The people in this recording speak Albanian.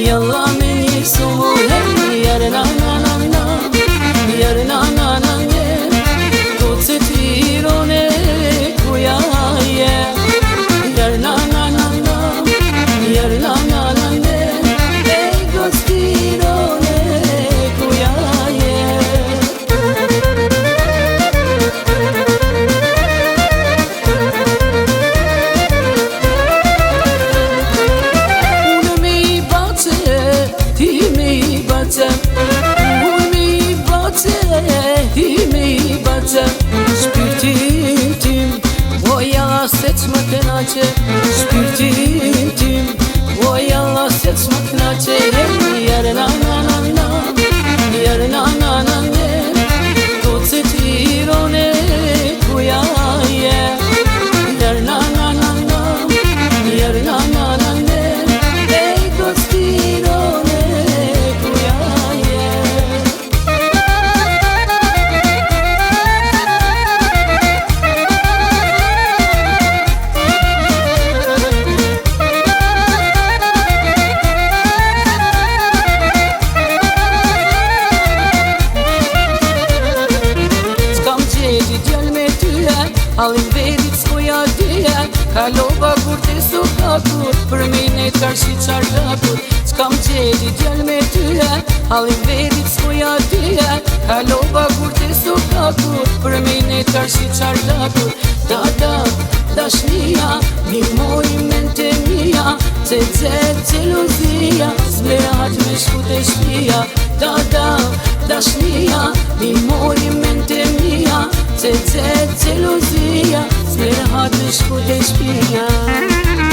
Yalla meni sumu hey yar na na na na yar na na na ne to se tirone kuya ye yar na na na na yar na na na ne hey to tirone kuya ye Shpirtin tim, o jalla se t'ma kënaqe. Shpirtin tim, o jalla se t'ma kënaqe. Jare na na na na, jare na na na ne, to se tirone kuja je. Jare na na na na, jare na na na ne, ej to tirone kuja je. Allin vedit s'poja dyje, kalova kur te sokakur, për mine t'karshi qardakur. S'kam gjedi djall me tyje, allin vedit s'poja dyje, kalova kur te sokakur, për mine t'karshi qardakur. Da da, dashnia, mi moj mente mia, se celuzia, zblerat me shku te shpia. Da da, dashnia, mi moj mente mia, se celuzia, zblerat me shku te shpia.